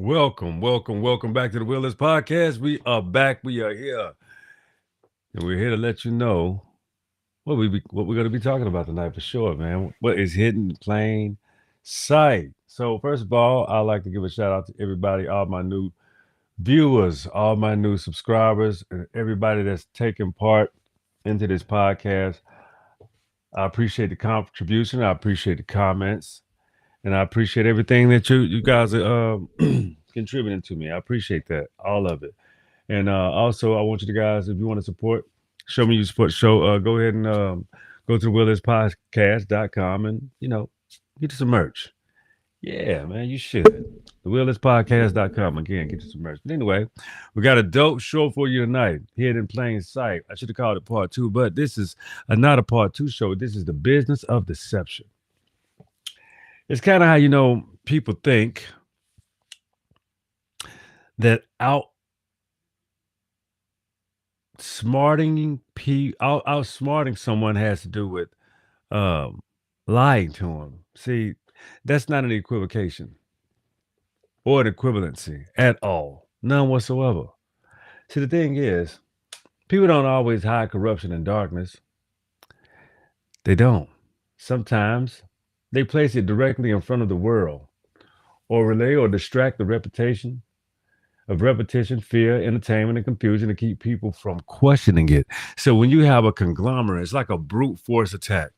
Welcome back to the Willis Podcast. We are back. We are here, and we're here to let you know what we're going to be talking about tonight for sure, man. What is hidden in plain sight? So, first of all, I'd like to give a shout out to everybody, all my new viewers, all my new subscribers, and everybody that's taking part into this podcast. I appreciate the contribution. I appreciate the comments. And I appreciate everything that you guys are contributing to me. I appreciate that, all of it. And also, I want you to guys, if you want to support, show me you support show. Go ahead and go to willispodcast.com and get you some merch. Yeah, man, you should. TheWillisPodcast.com. Again, get you some merch. But anyway, we got a dope show for you tonight. Hid in plain sight. I should have called it part two, but this is not a part two show. This is the business of deception. It's kind of how people think that outsmarting someone has to do with lying to them. See, that's not an equivocation or an equivalency at all, none whatsoever. See, the thing is, people don't always hide corruption and darkness. They don't. Sometimes they place it directly in front of the world, or relay or distract the reputation of repetition, fear, entertainment, and confusion to keep people from questioning it. So when you have a conglomerate, it's like a brute force attack.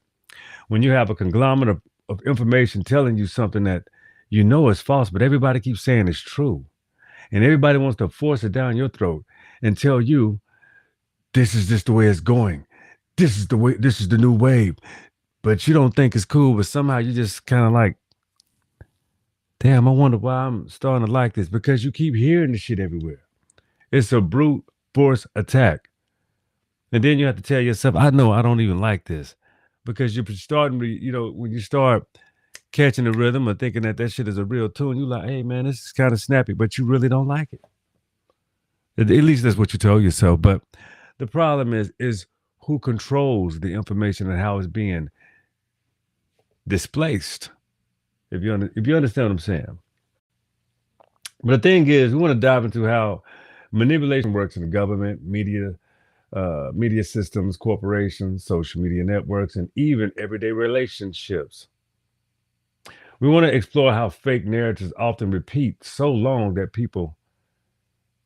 When you have a conglomerate of information telling you something that you know is false, but everybody keeps saying it's true. And everybody wants to force it down your throat and tell you, this is just the way it's going. This is the new wave. But you don't think it's cool, but somehow you just kind of like, damn, I wonder why I'm starting to like this, because you keep hearing this shit everywhere. It's a brute force attack. And then you have to tell yourself, I know I don't even like this, because you're starting to, when you start catching the rhythm or thinking that shit is a real tune, you're like, hey, man, this is kind of snappy, but you really don't like it. At least that's what you tell yourself. But the problem is who controls the information and how it's being displaced. If you understand what I'm saying. But the thing is, we want to dive into how manipulation works in the government, media systems, corporations, social media networks, and even everyday relationships. We want to explore how fake narratives often repeat so long that people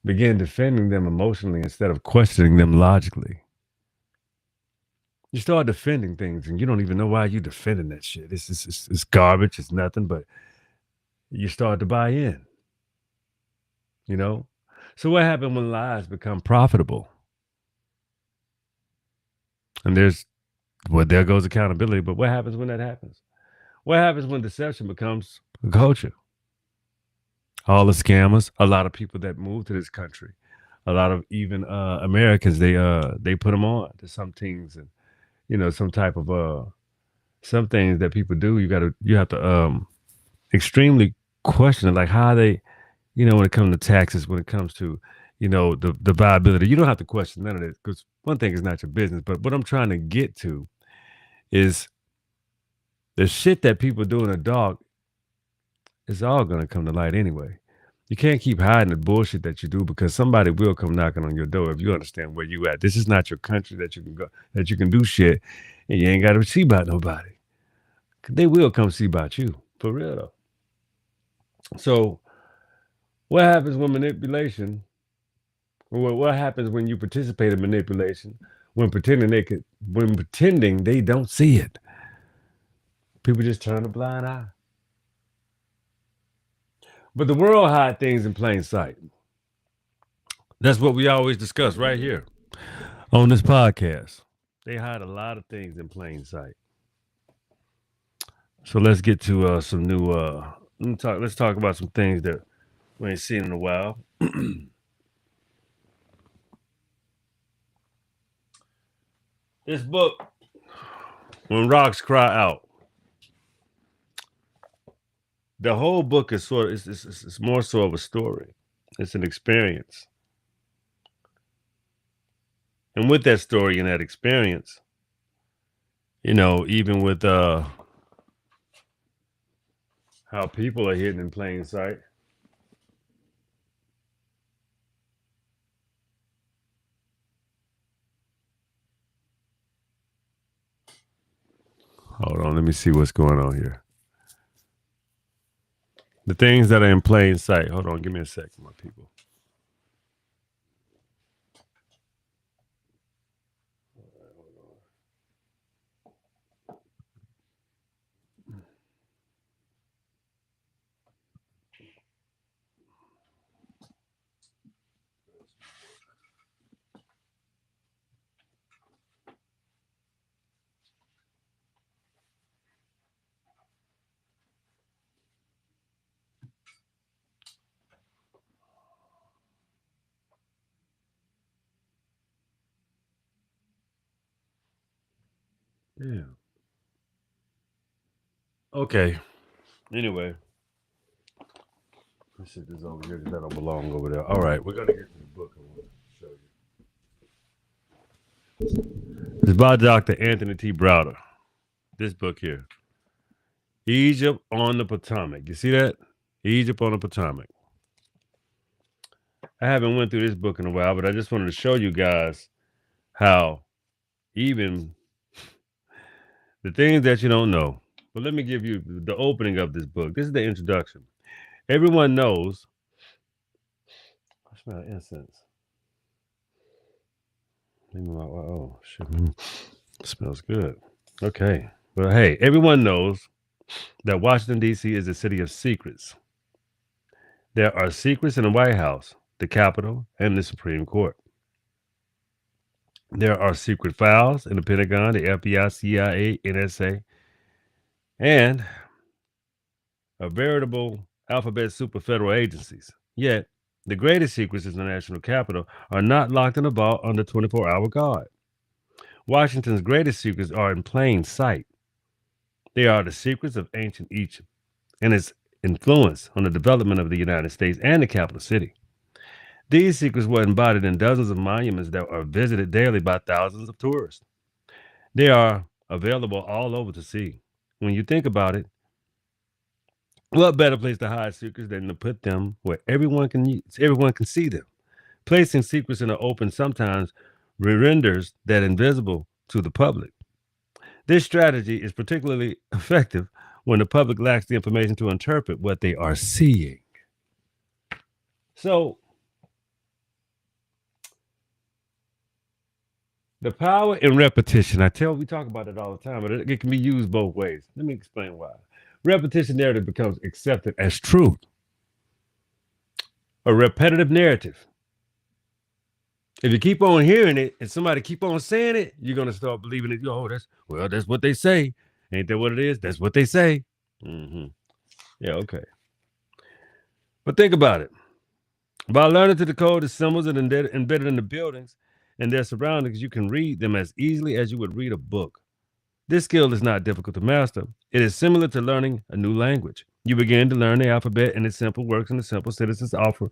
begin defending them emotionally instead of questioning them logically. You start defending things and you don't even know why you're defending that shit. It's garbage. It's nothing, but you start to buy in, So what happens when lies become profitable? And there goes accountability. But what happens when that happens? What happens when deception becomes a culture? All the scammers, a lot of people that move to this country, a lot of even Americans, they put them on to some things, and some type of some things that people do. You have to extremely question it, like how they, when it comes to taxes, when it comes to the viability. You don't have to question none of this, because one thing is not your business. But what I'm trying to get to is the shit that people do in the dark is all going to come to light anyway. You can't keep hiding the bullshit that you do, because somebody will come knocking on your door if you understand where you at. This is not your country that you can go, that you can do shit and you ain't got to see about nobody. They will come see about you, for real though. So what happens when manipulation, what happens when you participate in manipulation, when pretending they don't see it? People just turn a blind eye. But the world hides things in plain sight. That's what we always discuss right here on this podcast. They hide a lot of things in plain sight. So let's get to some new. Let's talk about some things that we ain't seen in a while. This book, When Rocks Cry Out. The whole book is it's more so of a story. It's an experience. And with that story and that experience, even with how people are hidden in plain sight, Hold on, let me see what's going on here. The things that are in plain sight. Hold on, give me a second, my people. Yeah. Okay. Anyway, let's sit this over here because that don't belong over there. All right, we're gonna get to the book I want to show you. It's by Dr. Anthony T. Browder. This book here, Egypt on the Potomac. You see that? Egypt on the Potomac. I haven't went through this book in a while, but I just wanted to show you guys how even the things that you don't know. But let me give you the opening of this book. This is the introduction. Everyone knows. I smell incense. Oh, shit. It smells good. Okay. Well, hey, everyone knows that Washington, D.C. is a city of secrets. There are secrets in the White House, the Capitol, and the Supreme Court. There are secret files in the Pentagon, the FBI, CIA, NSA, and a veritable alphabet soup of federal agencies. Yet, the greatest secrets in the national capital are not locked in a vault under 24-hour guard. Washington's greatest secrets are in plain sight. They are the secrets of ancient Egypt and its influence on the development of the United States and the capital city. These secrets were embodied in dozens of monuments that are visited daily by thousands of tourists. They are available all over to see. When you think about it, what better place to hide secrets than to put them where everyone can see them? Placing secrets in the open sometimes renders that invisible to the public. This strategy is particularly effective when the public lacks the information to interpret what they are seeing. So, the power in repetition, we talk about it all the time, but it can be used both ways. Let me explain why. Repetition narrative becomes accepted as truth. A repetitive narrative. If you keep on hearing it and somebody keep on saying it, you're gonna start believing it. Oh, that's what they say. Ain't that what it is? That's what they say. Mm-hmm. Yeah, okay. But think about it. By learning to decode the symbols and embedded in the buildings and their surroundings, you can read them as easily as you would read a book. This skill is not difficult to master. It is similar to learning a new language. You begin to learn the alphabet and its simple works and the simple sentences offer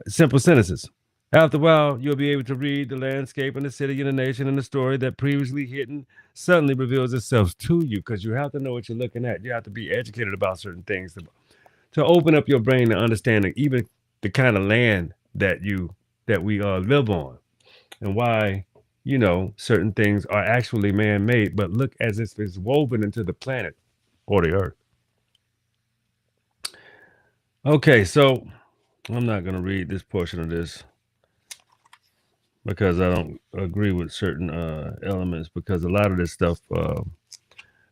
simple sentences. After a while, you'll be able to read the landscape and the city and the nation and the story that previously hidden suddenly reveals itself to you because you have to know what you're looking at. You have to be educated about certain things to open up your brain to understand even the kind of land that we live on and why certain things are actually man-made, but look as if it's woven into the planet or the earth. Okay, so I'm not going to read this portion of this because I don't agree with certain elements, because a lot of this stuff,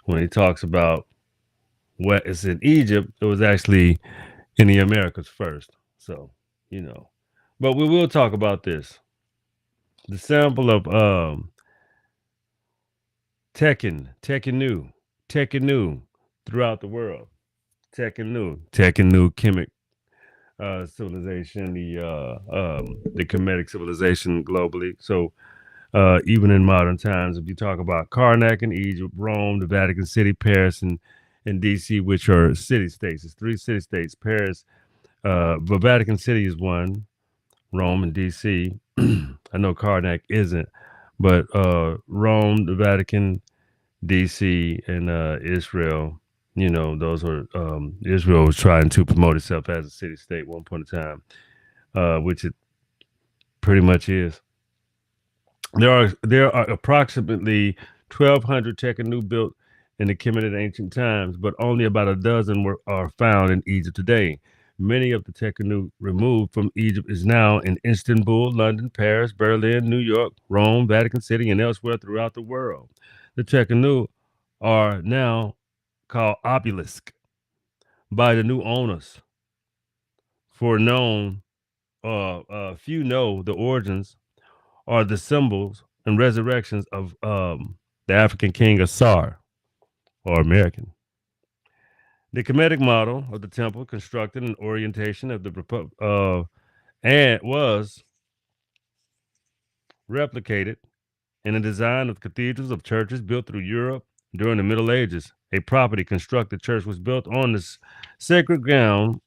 when he talks about what is in Egypt, it was actually in the Americas first. So, but we will talk about this. The sample of Tekkenu throughout the world. Tekkenu Kemet civilization, the Kemetic civilization globally. So even in modern times, if you talk about Karnak in Egypt, Rome, the Vatican City, Paris, and DC, which are city-states. It's 3 city-states. Paris, the Vatican City is one, Rome and DC. I know Karnak isn't, but Rome, the Vatican, DC, and Israel, those are Israel was trying to promote itself as a city-state at one point in time, which it pretty much is. There are approximately 1,200 Tekkenu built in the Kemetic ancient times, but only about a dozen are found in Egypt today. Many of the Tekkenu removed from Egypt is now in Istanbul, London, Paris, Berlin, New York, Rome, Vatican City, and elsewhere throughout the world. The Tekkenu are now called obelisk by the new owners. For known, few know the origins or the symbols and resurrections of the African king Asar or American. The Kemetic model of the temple, constructed in orientation of the and was replicated in the design of cathedrals of churches built through Europe during the Middle Ages. A property constructed church was built on this sacred ground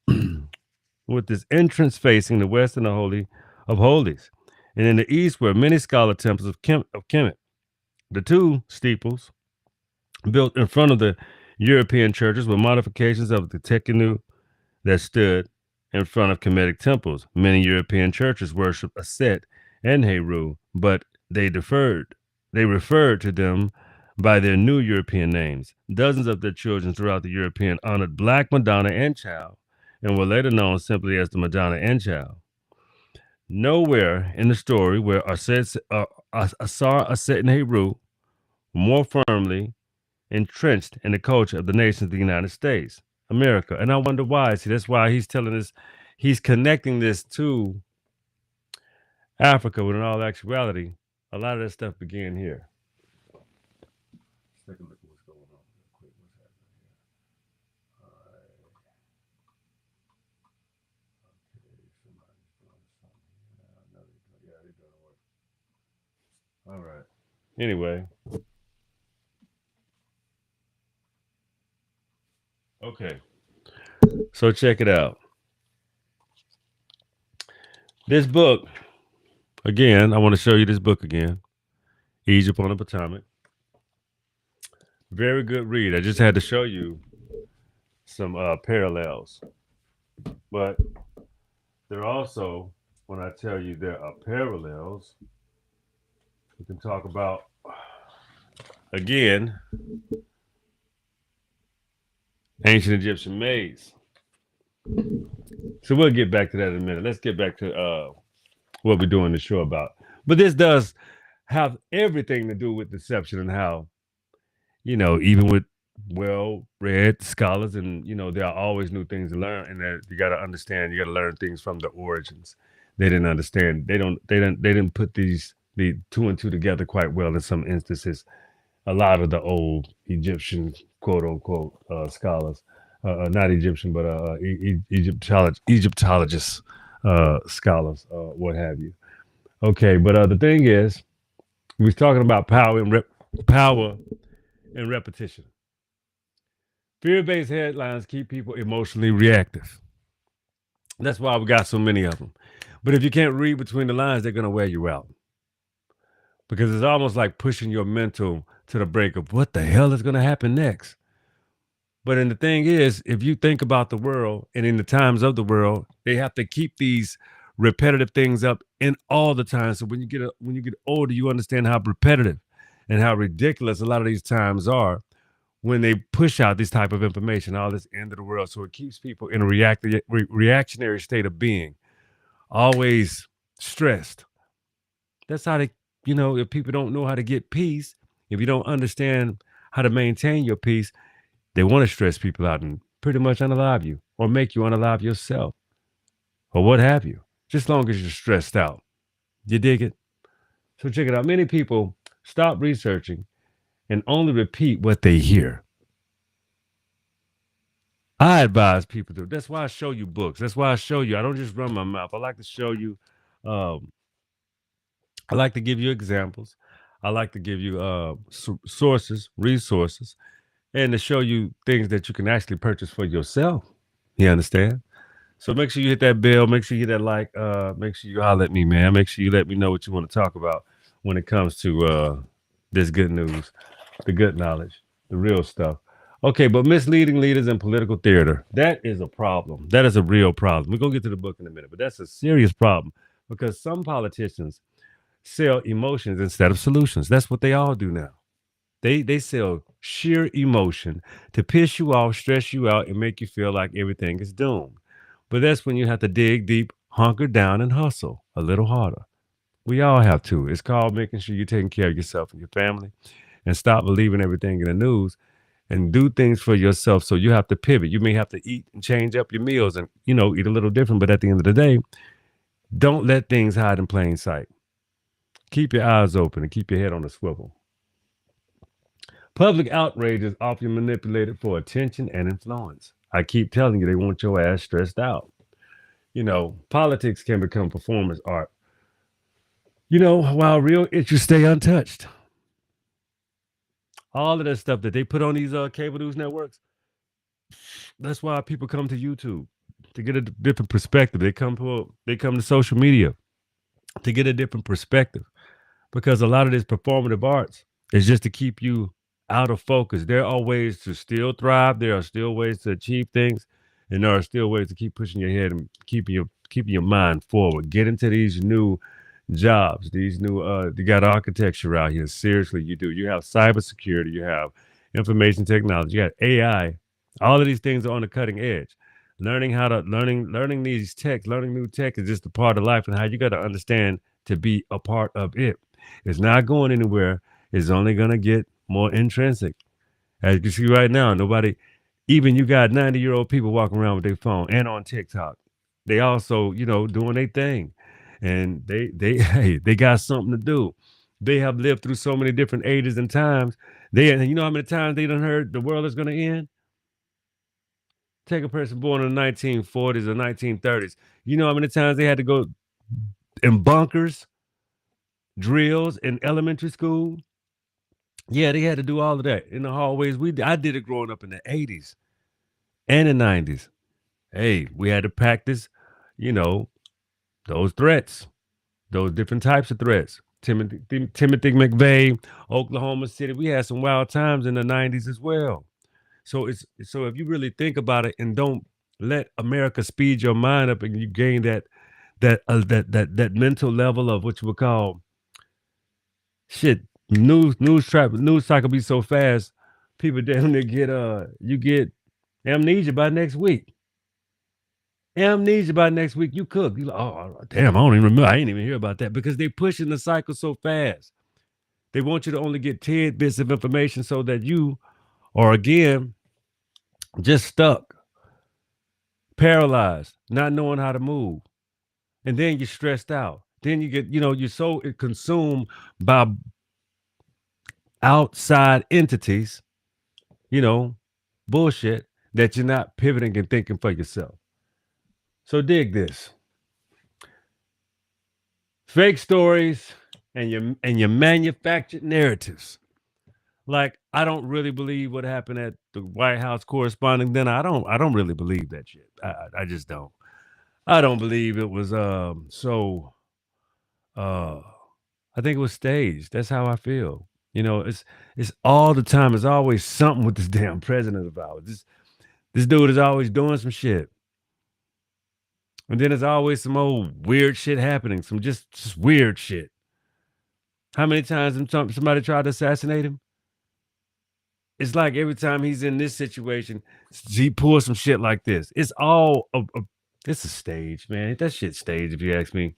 with its entrance facing the west and the Holy of Holies. And in the east were many scholar temples of Kemet. The two steeples built in front of the European churches were modifications of the Tekkenu that stood in front of Kemetic temples. Many European churches worshiped Aset and Heru, but they referred to them by their new European names. Dozens of their children throughout the European honored Black Madonna and Child, and were later known simply as the Madonna and Child. Nowhere in the story where Asar, Aset, and Heru were more firmly entrenched in the culture of the nations of the United States, America. And I wonder why. See, that's why he's telling us, he's connecting this to Africa, when in all actuality, a lot of that stuff began here. Let's take a look at what's going on real quick. What's happening here? All right. Okay, somebody's doing something. Yeah, they're doing work. All right. Anyway. Okay. So check it out. This book, again, I want to show you this book again. Egypt on the Potomac. Very good read. I just had to show you some parallels. But there also, when I tell you there are parallels, we can talk about, again, ancient Egyptian maids. So we'll get back to that in a minute. Let's get back to what we're doing the show about. But this does have everything to do with deception and how, even with well-read scholars, and there are always new things to learn, and that you got to understand, you got to learn things from the origins. They didn't understand. They didn't put the two and two together quite well in some instances. A lot of the old Egyptian quote unquote scholars, not Egyptian, but Egyptologists, scholars, what have you. Okay, but the thing is, we was talking about power and repetition. Fear-based headlines keep people emotionally reactive. That's why we got so many of them. But if you can't read between the lines, they're going to wear you out. Because it's almost like pushing your mental to the brink of what the hell is going to happen next. But the thing is, if you think about the world and in the times of the world, they have to keep these repetitive things up in all the time. So when you get older, you understand how repetitive and how ridiculous a lot of these times are when they push out this type of information, all this end of the world. So it keeps people in a reactionary state of being, always stressed. That's how they, if people don't know how to get peace, if you don't understand how to maintain your peace, they want to stress people out and pretty much unalive you or make you unalive yourself or what have you, just as long as you're stressed out. You dig it? So check it out. Many people stop researching and only repeat what they hear. I advise people to. That's why I show you books. That's why I show you. I don't just run my mouth. I like to show you. I like to give you examples. I like to give you sources, resources, and to show you things that you can actually purchase for yourself. You understand? So make sure you hit that bell. Make sure you hit that like. Make sure you holler at me, man. Make sure you let me know what you want to talk about when it comes to this good news, the good knowledge, the real stuff. Okay, but misleading leaders in political theater, that is a problem. That is a real problem. We're going to get to the book in a minute, but that's a serious problem because some politicians sell emotions instead of solutions. That's what they all do now. They sell sheer emotion to piss you off, stress you out, and make you feel like everything is doomed. But that's when you have to dig deep, hunker down, and hustle a little harder. We all have to. It's called making sure you're taking care of yourself and your family and stop believing everything in the news and do things for yourself. So you have to pivot. You may have to eat and change up your meals and, eat a little different. But at the end of the day, don't let things hide in plain sight. Keep your eyes open and keep your head on a swivel. Public outrage is often manipulated for attention and influence. I keep telling you, they want your ass stressed out. Politics can become performance art, while real issues stay untouched. All of that stuff that they put on these cable news networks, that's why people come to YouTube to get a different perspective. They come to social media to get a different perspective because a lot of this performative arts is just to keep you out of focus. There are ways to still thrive. There are still ways to achieve things, and there are still ways to keep pushing your head and keeping your mind forward. Get into these new jobs, these new you got architecture out here. Seriously, you do. You have cybersecurity, you have information technology, you got AI. All of these things are on the cutting edge. Learning these tech, learning new tech is just a part of life and how you got to understand to be a part of it. It's not going anywhere. It's only going to get more intrinsic. As you can see right now, even you got 90-year-old people walking around with their phone and on TikTok. They also, doing their thing. And they got something to do. They have lived through so many different ages and times. You know how many times they done heard the world is going to end? Take a person born in the 1940s or 1930s. You know how many times they had to go in bunkers, drills in elementary school? Yeah, they had to do all of that in the hallways. I did it growing up in the 80s and the 90s. Hey, we had to practice, those threats, those different types of threats. Timothy McVeigh, Oklahoma City. We had some wild times in the 90s as well. So if you really think about it and don't let America speed your mind up and you gain that mental level of what you would call news cycle be so fast, people damn near you get amnesia by next week. You cook. You like, oh damn, I don't even remember. I ain't even hear about that because they're pushing the cycle so fast. They want you to only get tidbits of information so that you are again just stuck, paralyzed, not knowing how to move. And then you're stressed out. Then you get, you're so consumed by outside entities, bullshit, that you're not pivoting and thinking for yourself. So dig this. Fake stories and your manufactured narratives. Like, I don't really believe what happened at the White House corresponding dinner. I don't really believe that shit. I just don't. I don't believe it was I think it was staged. That's how I feel. It's all the time. There's always something with this damn president of ours. This dude is always doing some shit. And then there's always some old weird shit happening. Some just weird shit. How many times somebody tried to assassinate him? It's like every time he's in this situation, he pulls some shit like this. It's all it's a stage, man. That shit's staged, if you ask me.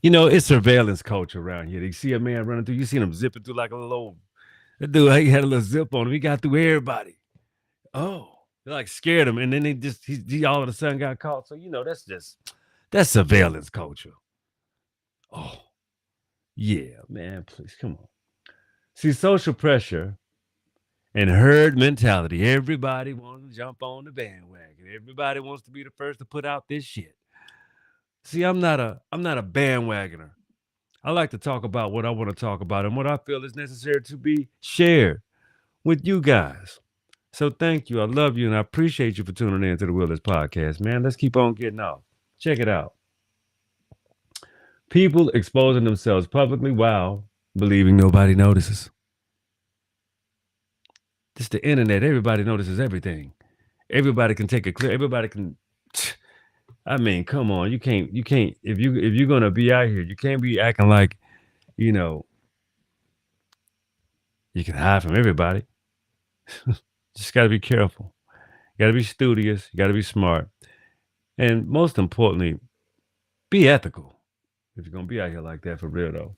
It's surveillance culture around here. You see a man running through, you see him zipping through like a little, that dude, he had a little zip on him. He got through everybody. Oh, they like scared him. And then he all of a sudden got caught. So, that's surveillance culture. Oh, yeah, man, please, come on. See, social pressure and herd mentality. Everybody wants to jump on the bandwagon. Everybody wants to be the first to put out this shit. See, I'm not a bandwagoner. I like to talk about what I want to talk about and what I feel is necessary to be shared with you guys. So thank you. I love you and I appreciate you for tuning in to the Willis Podcast, man. Let's keep on getting off. Check it out. People exposing themselves publicly while believing nobody notices. It's the internet. Everybody notices everything. Everybody can take a clip. Everybody can. I mean, come on. You can't. If you're gonna be out here, you can't be acting like, you're You can hide from everybody. Just got to be careful. You got to be studious. You got to be smart. And most importantly, be ethical if you're going to be out here like that for real, though.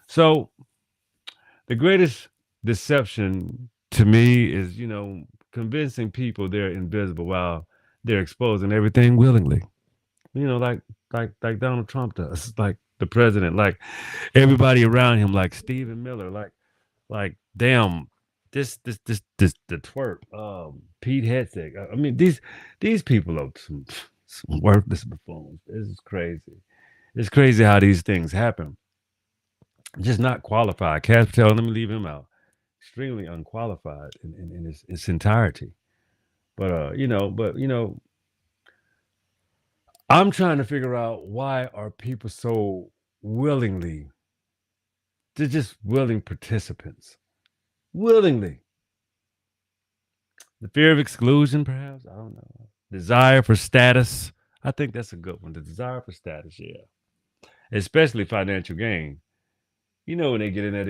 So, the greatest deception to me is, convincing people they're invisible while they're exposing everything willingly. Like Donald Trump does, like the president, like everybody around him, like Stephen Miller, like damn, this the twerk, Pete Hegseth. I mean, these people are some worthless buffoons. This is crazy. It's crazy how these things happen. Just not qualified. Cash Patel, let me leave him out. Extremely unqualified in its entirety. But I'm trying to figure out why are people so willingly, they're just willing participants. Willingly. The fear of exclusion, perhaps? I don't know. Desire for status. I think that's a good one. The desire for status, yeah. Especially financial gain. When they get in there,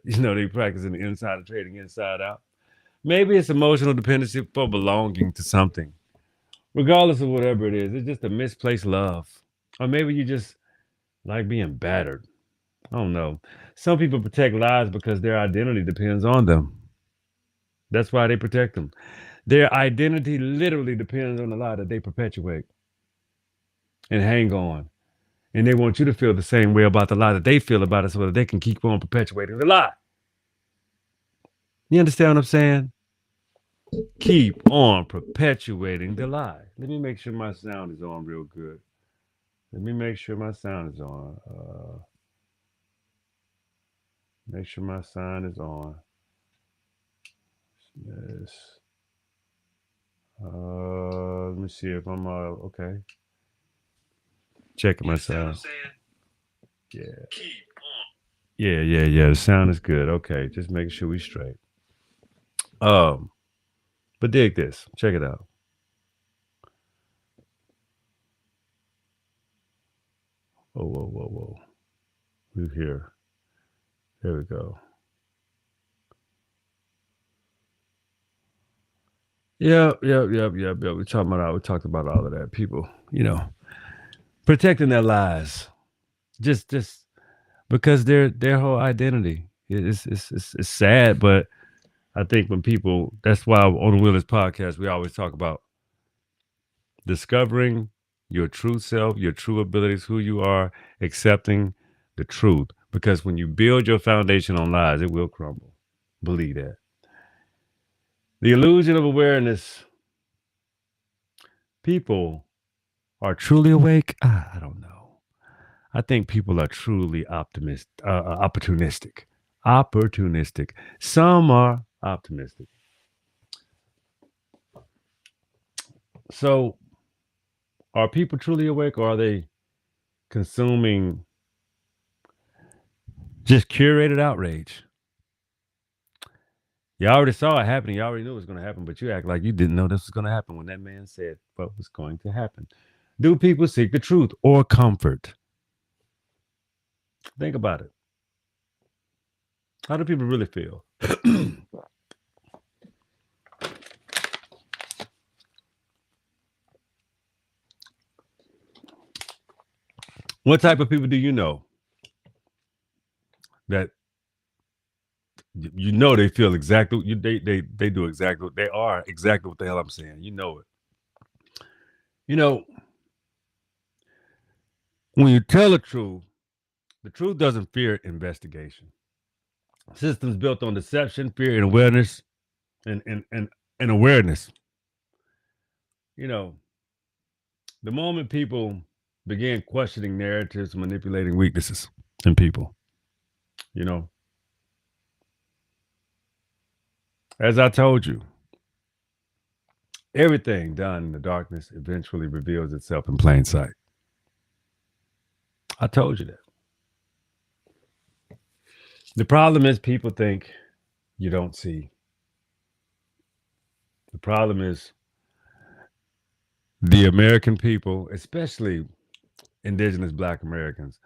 they practicing the insider trading inside out. Maybe it's emotional dependency for belonging to something. Regardless of whatever it is, it's just a misplaced love. Or maybe you just like being battered. I don't know. Some people protect lies because their identity depends on them. That's why they protect them. Their identity literally depends on the lie that they perpetuate and hang on. And they want you to feel the same way about the lie that they feel about it so that they can keep on perpetuating the lie. You understand what I'm saying? Keep on perpetuating the lie. Let me make sure my sound is on real good. Let me make sure my sound is on. Make sure my sound is on. Yes. Let me see if I'm okay. Checking my sound. Yeah. Yeah. The sound is good. Okay, just making sure we straight. But dig this. Check it out. Oh, whoa. We're here. There we go. Yeah. We talked about all of that. People, protecting their lies, just because their whole identity is sad. But I think when people, that's why on the Willis podcast we always talk about discovering your true self, your true abilities, who you are, accepting the truth. Because when you build your foundation on lies, it will crumble. Believe that. The illusion of awareness. People are truly awake. I don't know. I think people are truly opportunistic. Opportunistic. Some are optimistic. So, are people truly awake, or are they consuming just curated outrage? You already saw it happening. You already knew it was going to happen, but you act like you didn't know this was going to happen when that man said what was going to happen. Do people seek the truth or comfort? Think about it. How do people really feel? What type of people do you know that they feel exactly they do exactly, they are exactly what the hell I'm saying. You know it. When you tell the truth doesn't fear investigation. Systems built on deception, fear, and awareness, and awareness. The moment people began questioning narratives, manipulating weaknesses in people, as I told you, everything done in the darkness eventually reveals itself in plain sight. I told you that. The problem is people think you don't see. The problem is the American people, especially indigenous Black Americans,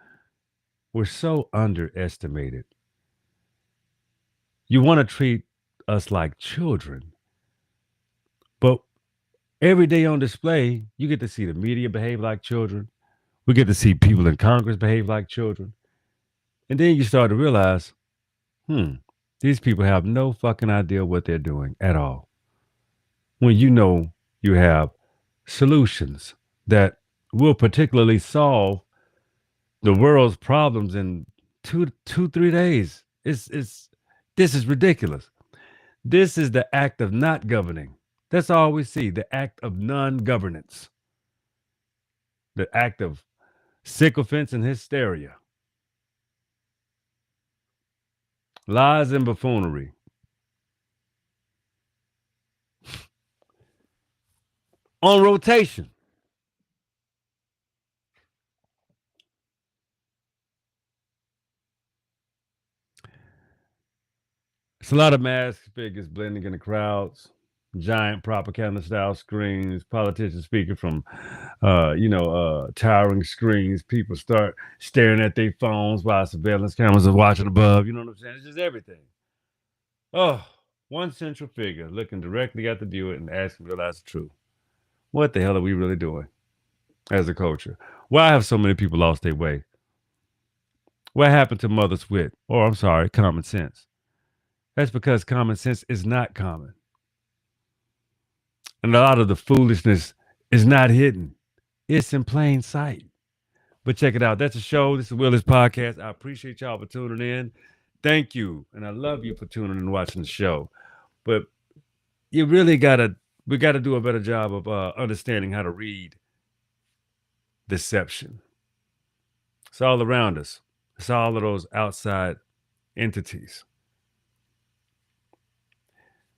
were so underestimated. You want to treat us like children, but every day on display, you get to see the media behave like children. We get to see people in Congress behave like children. And then you start to realize, these people have no fucking idea what they're doing at all. When you know you have solutions that will particularly solve the world's problems in 3 days. This is ridiculous. This is the act of not governing. That's all we see, the act of non-governance, the act of sycophants and hysteria, lies and buffoonery. On rotation. It's a lot of mask figures blending in the crowds, giant propaganda style screens, politicians speaking from, towering screens. People start staring at their phones while surveillance cameras are watching above. You know what I'm saying? It's just everything. Oh, one central figure looking directly at the viewer and asking to realize the truth. What the hell are we really doing as a culture? Why have so many people lost their way? What happened to mother's wit? Or, I'm sorry, common sense? That's because common sense is not common. And a lot of the foolishness is not hidden. It's in plain sight. But check it out. That's a show. This is Willis Podcast. I appreciate y'all for tuning in. Thank you. And I love you for tuning in and watching the show. But you really we got to do a better job of understanding how to read deception. It's all around us. It's all of those outside entities.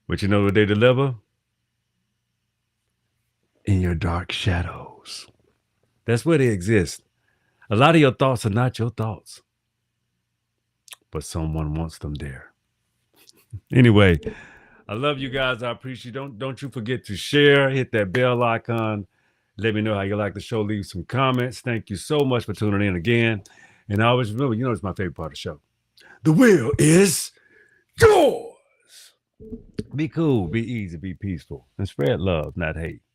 But you know what they deliver? In your dark shadows. That's where they exist. A lot of your thoughts are not your thoughts, but someone wants them there. Anyway, I love you guys. I appreciate you. Don't you forget to share, hit that bell icon. Let me know how you like the show. Leave some comments. Thank you so much for tuning in again. And I always remember, it's my favorite part of the show. The will is yours. Be cool, be easy, be peaceful, and spread love, not hate.